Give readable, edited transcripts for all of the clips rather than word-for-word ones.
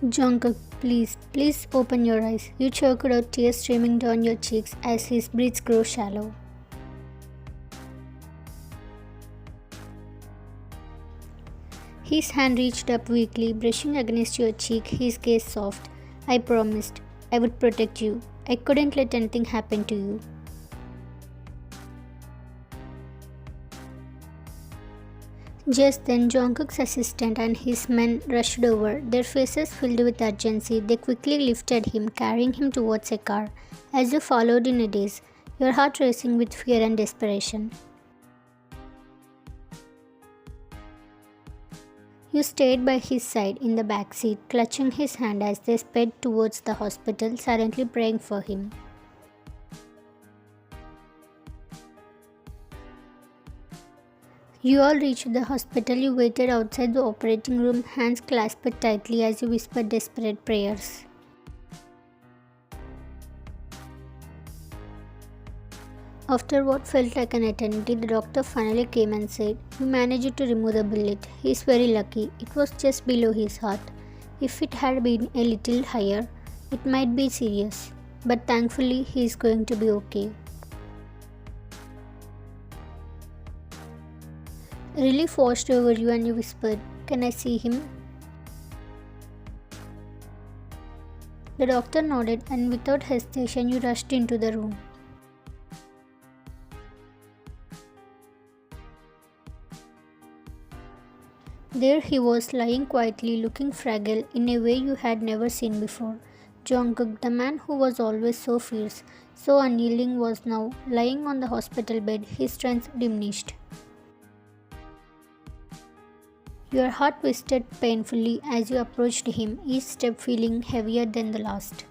Jungkook, please open your eyes. You choked out, tears streaming down your cheeks as his breaths grow shallow. His hand reached up weakly, brushing against your cheek, his gaze soft. I promised I would protect you. I couldn't let anything happen to you. Just then, Jungkook's assistant and his men rushed over, their faces filled with urgency. They quickly lifted him, carrying him towards a car. As you followed in a daze, your heart racing with fear and desperation. You stayed by his side in the back seat, clutching his hand as they sped towards the hospital, silently praying for him. You all reached the hospital. You waited outside the operating room, hands clasped tightly as you whispered desperate prayers. After what felt like an eternity, the doctor finally came and said, "You managed to remove the bullet. He's very lucky. It was just below his heart. If it had been a little higher, it might be serious. But thankfully, he's going to be okay." Relief washed over you and you whispered, "Can I see him?" The doctor nodded and without hesitation you rushed into the room. There he was, lying quietly, looking fragile in a way you had never seen before. Jungkook, the man who was always so fierce, so unyielding, was now lying on the hospital bed, his strength diminished. Your heart twisted painfully as you approached him, each step feeling heavier than the last.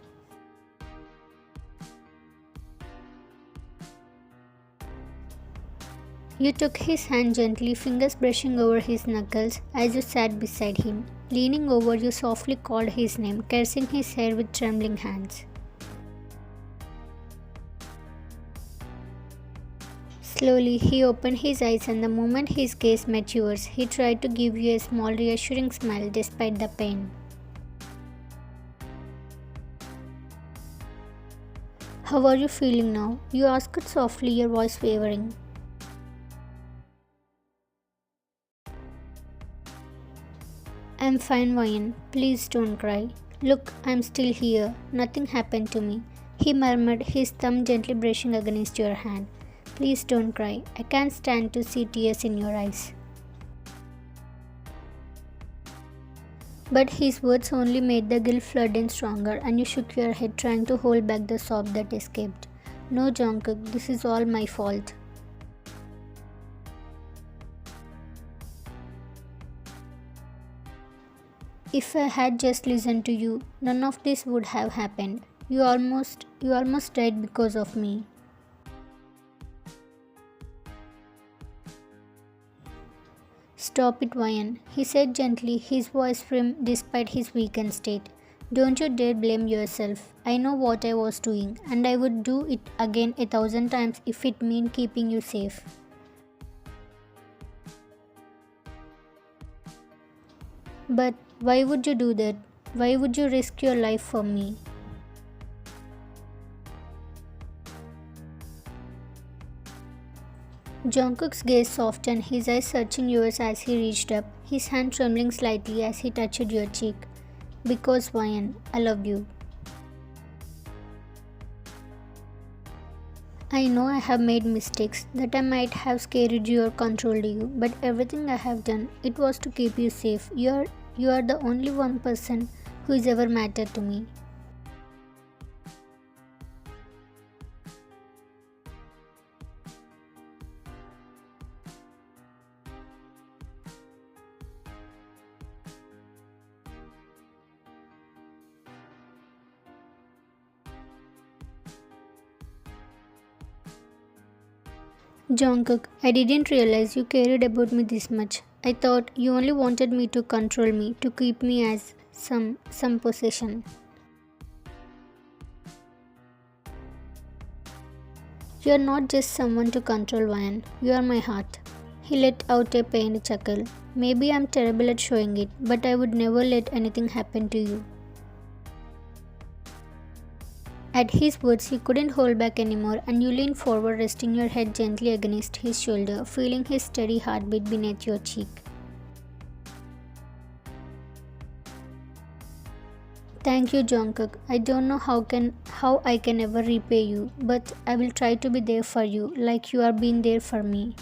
You took his hand gently, fingers brushing over his knuckles as you sat beside him. Leaning over, you softly called his name, caressing his hair with trembling hands. Slowly, he opened his eyes, and the moment his gaze met yours, he tried to give you a small, reassuring smile despite the pain. "How are you feeling now?" you asked softly, your voice wavering. "I'm fine, Vayan. Please don't cry. Look, I'm still here. Nothing happened to me," he murmured, his thumb gently brushing against your hand. "Please don't cry. I can't stand to see tears in your eyes." But his words only made the guilt flood in stronger, and you shook your head, trying to hold back the sob that escaped. "No, Jungkook, this is all my fault." "If I had just listened to you, none of this would have happened. You almost died because of me." "Stop it, Vayan," he said gently, his voice firm despite his weakened state. "Don't you dare blame yourself. I know what I was doing, and I would do it again 1,000 times if it meant keeping you safe." "But why would you do that? Why would you risk your life for me?" Jungkook's gaze softened, his eyes searching yours as he reached up, his hand trembling slightly as he touched your cheek. "Because, Vayan, I love you. I know I have made mistakes, that I might have scared you or controlled you, but everything I have done, it was to keep you safe. You are the only one person who has ever mattered to me." "Jungkook, I didn't realize you cared about me this much. I thought you only wanted me to control me, to keep me as some possession." You're not just someone to control, Ryan. You are my heart. He let out a pained chuckle. Maybe I'm terrible at showing it, but I would never let anything happen to you. At his words, you couldn't hold back anymore, and you leaned forward, resting your head gently against his shoulder, feeling his steady heartbeat beneath your cheek. Thank you, Jungkook. I don't know how I can ever repay you, but I will try to be there for you, like you are being there for me.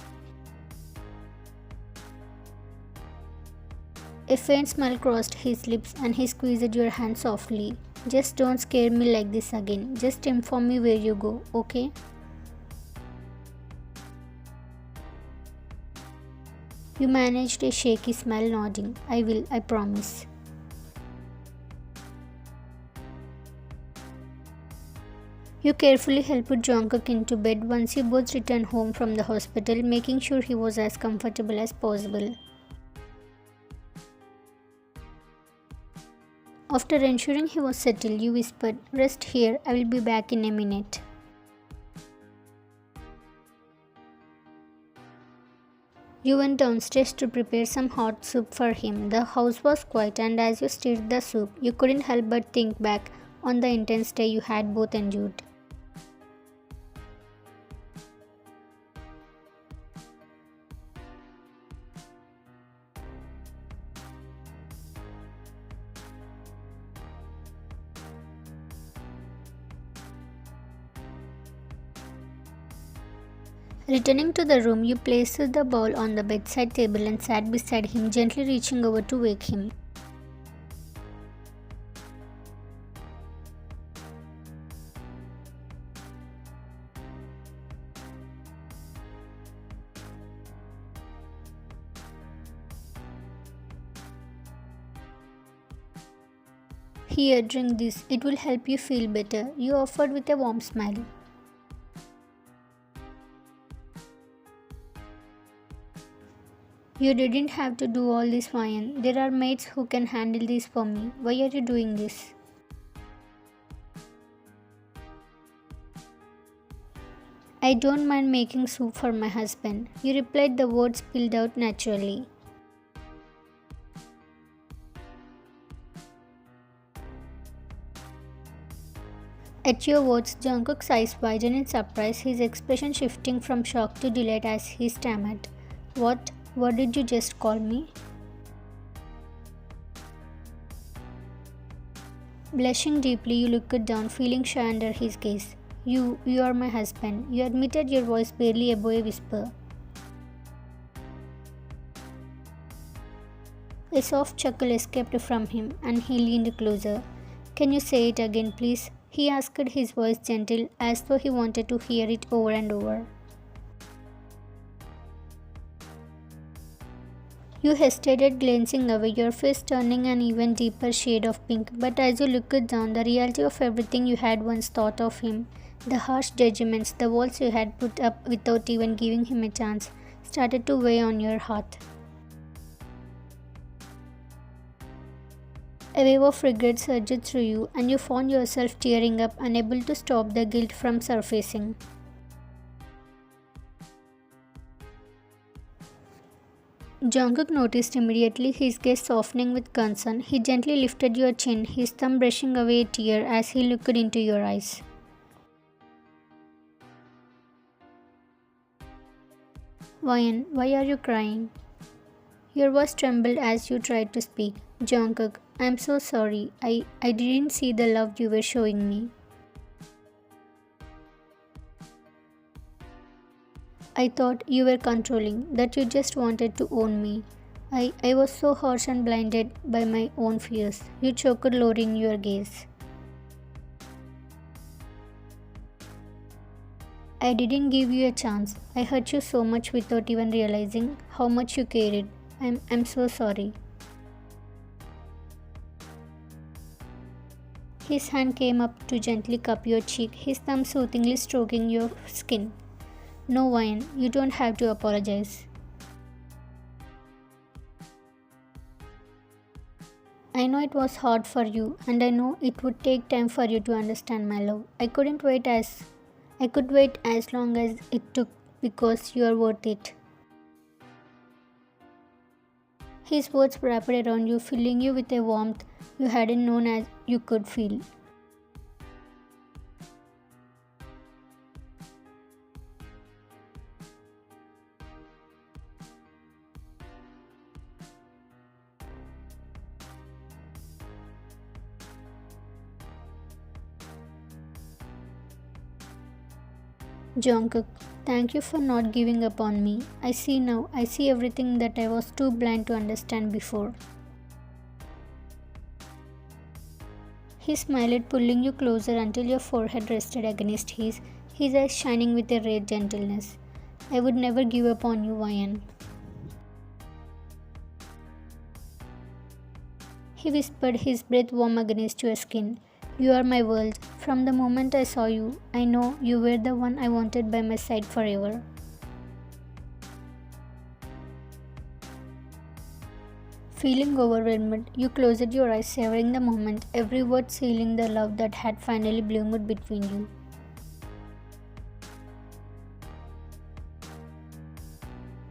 A faint smile crossed his lips, and he squeezed your hand softly. Just don't scare me like this again. Just inform me where you go, okay? You managed a shaky smile, nodding. I will, I promise. You carefully helped Jungkook into bed once you both returned home from the hospital, making sure he was as comfortable as possible. After ensuring he was settled, you whispered, "Rest here, I will be back in a minute." You went downstairs to prepare some hot soup for him. The house was quiet, and as you stirred the soup, you couldn't help but think back on the intense day you had both endured. Returning to the room, you placed the bowl on the bedside table and sat beside him, gently reaching over to wake him. "Here, drink this. It will help you feel better," you offered with a warm smile. "You didn't have to do all this, Ryan. There are maids who can handle this for me. Why are you doing this?" "I don't mind making soup for my husband," you replied, the words spilled out naturally. At your words, Jungkook's eyes widened in surprise, his expression shifting from shock to delight as he stammered, "What? What did you just call me?" Blushing deeply, you looked down, feeling shy under his gaze. You are my husband," you admitted, your voice barely above a whisper. A soft chuckle escaped from him, and he leaned closer. "Can you say it again, please?" he asked, his voice gentle, as though he wanted to hear it over and over. You hesitated, glancing away, your face turning an even deeper shade of pink, but as you looked down, the reality of everything you had once thought of him, the harsh judgments, the walls you had put up without even giving him a chance, started to weigh on your heart. A wave of regret surged through you, and you found yourself tearing up, unable to stop the guilt from surfacing. Jungkook noticed immediately, his gaze softening with concern. He gently lifted your chin, his thumb brushing away a tear as he looked into your eyes. "Ryan, why are you crying?" Your voice trembled as you tried to speak. "Jungkook, I'm so sorry. I didn't see the love you were showing me. I thought you were controlling, that you just wanted to own me. I was so harsh and blinded by my own fears." You choked, lowering your gaze. "I didn't give you a chance. I hurt you so much without even realizing how much you cared. I'm so sorry." His hand came up to gently cup your cheek, his thumb soothingly stroking your skin. "No, Ryan, you don't have to apologize. I know it was hard for you, and I know it would take time for you to understand my love. I couldn't wait I could wait as long as it took because you are worth it. His words wrapped around you, filling you with a warmth you hadn't known as you could feel. Jungkook, thank you for not giving up on me. I see now, I see everything that I was too blind to understand before. He smiled, pulling you closer until your forehead rested against his eyes shining with a rare gentleness. I would never give up on you, Ryan. He whispered, his breath warm against your skin. You are my world. From the moment I saw you, I know you were the one I wanted by my side forever. Feeling overwhelmed, you closed your eyes, savoring the moment, every word sealing the love that had finally bloomed between you.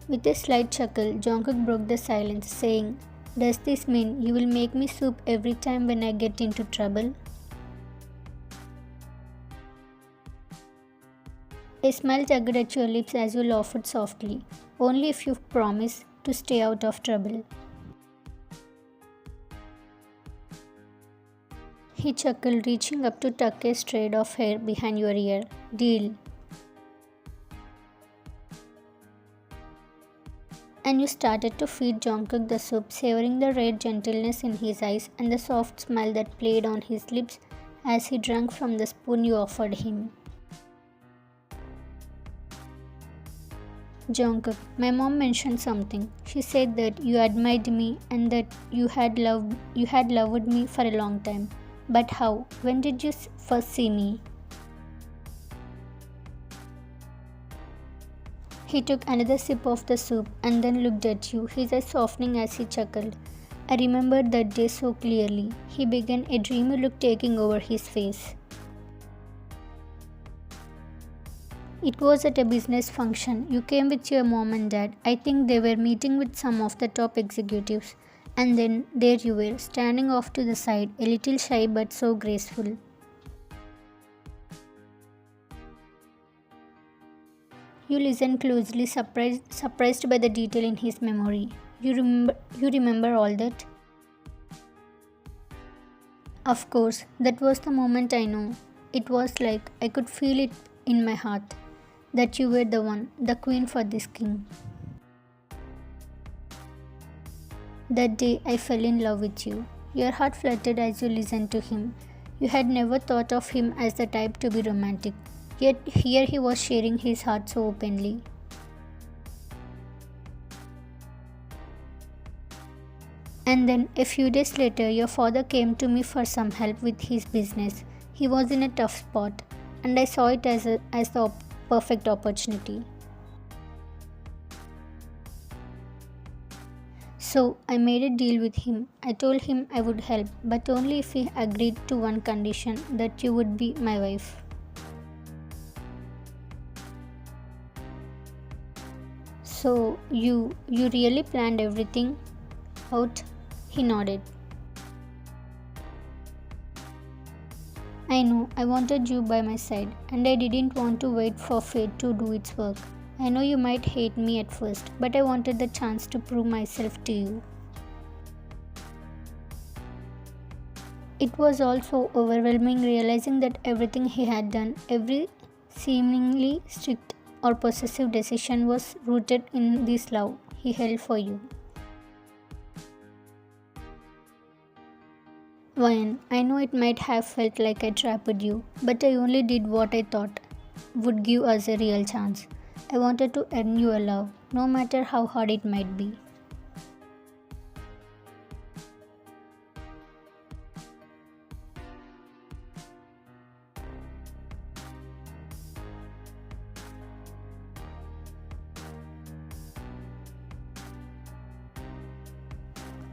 With a slight chuckle, Jungkook broke the silence, saying, does this mean you will make me soup every time when I get into trouble? A smile tugged at your lips as you laughed softly, only if you promise to stay out of trouble. He chuckled, reaching up to tuck a strand of hair behind your ear. Deal. And you started to feed Jungkook the soup, savoring the rare gentleness in his eyes and the soft smile that played on his lips as he drank from the spoon you offered him. Jungkook, my mom mentioned something. She said that you admired me and that you had loved me for a long time. But how? When did you first see me? He took another sip of the soup and then looked at you, his eyes softening as he chuckled. I remembered that day so clearly. He began, a dreamy look taking over his face. It was at a business function. You came with your mom and dad. I think they were meeting with some of the top executives. And then there you were, standing off to the side, a little shy but so graceful. You listened closely, surprised by the detail in his memory. You remember all that? Of course, that was the moment I know. It was like I could feel it in my heart. That you were the one, the queen for this king. That day I fell in love with you. Your heart fluttered as you listened to him. You had never thought of him as the type to be romantic, yet here he was sharing his heart so openly. And then a few days later, your father came to me for some help with his business. He was in a tough spot, and I saw it as the perfect opportunity. So I made a deal with him. I told him I would help, but only if he agreed to one condition, that you would be my wife. So you really planned everything out? He nodded. I know, I wanted you by my side, and I didn't want to wait for fate to do its work. I know you might hate me at first, but I wanted the chance to prove myself to you. It was also overwhelming realizing that everything he had done, every seemingly strict or possessive decision was rooted in this love he held for you. Ryan, I know it might have felt like I trapped you, but I only did what I thought would give us a real chance. I wanted to earn your love, no matter how hard it might be.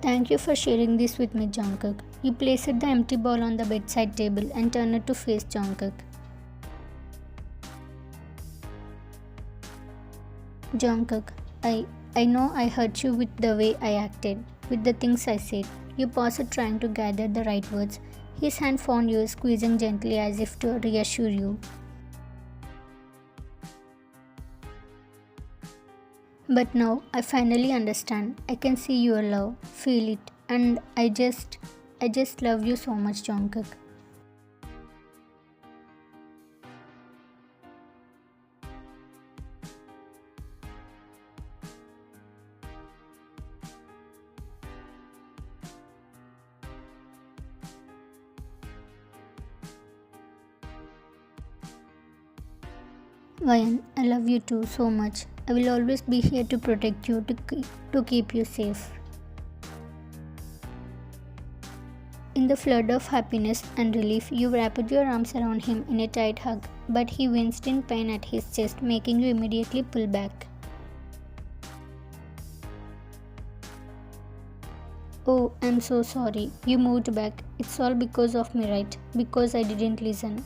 Thank you for sharing this with me, Jungkook. You placed the empty bowl on the bedside table and turned to face Jungkook. Jungkook, I know I hurt you with the way I acted, with the things I said. You paused trying to gather the right words. His hand found yours, squeezing gently as if to reassure you. But now I finally understand. I can see your love, feel it, and I just love you so much, Jungkook. Ryan, I love you too so much. I will always be here to protect you, to keep you safe. In the flood of happiness and relief, you wrapped your arms around him in a tight hug, but he winced in pain at his chest, making you immediately pull back. Oh, I'm so sorry. You moved back. It's all because of me, right? Because I didn't listen.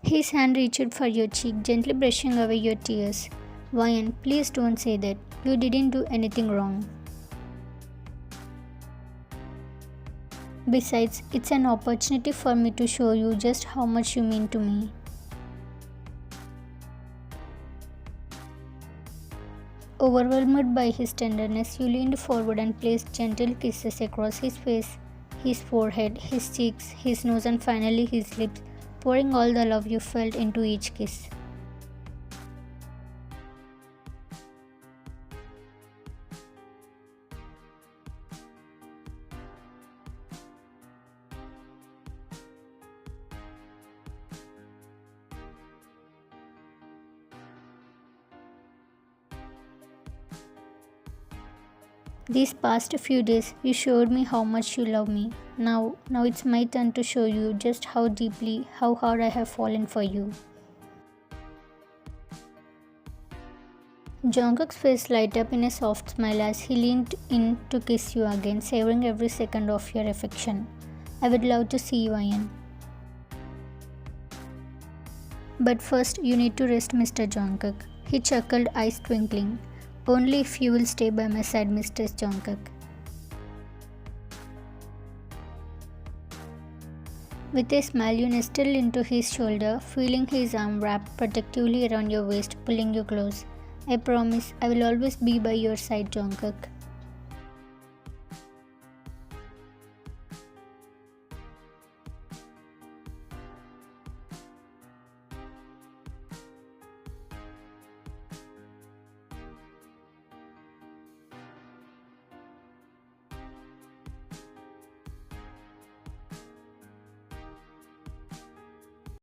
His hand reached for your cheek, gently brushing away your tears. Ryan, please don't say that. You didn't do anything wrong. Besides, it's an opportunity for me to show you just how much you mean to me. Overwhelmed by his tenderness, you leaned forward and placed gentle kisses across his face, his forehead, his cheeks, his nose, and finally his lips, pouring all the love you felt into each kiss. These past few days, you showed me how much you love me. Now it's my turn to show you just how deeply, how hard I have fallen for you. Jungkook's face lighted up in a soft smile as he leaned in to kiss you again, savoring every second of your affection. I would love to see you, Ian. But first, you need to rest, Mr. Jungkook. He chuckled, eyes twinkling. Only if you will stay by my side, Mr. Jungkook. With a smile, you nestled into his shoulder, feeling his arm wrapped protectively around your waist, pulling you close. I promise I will always be by your side, Jungkook.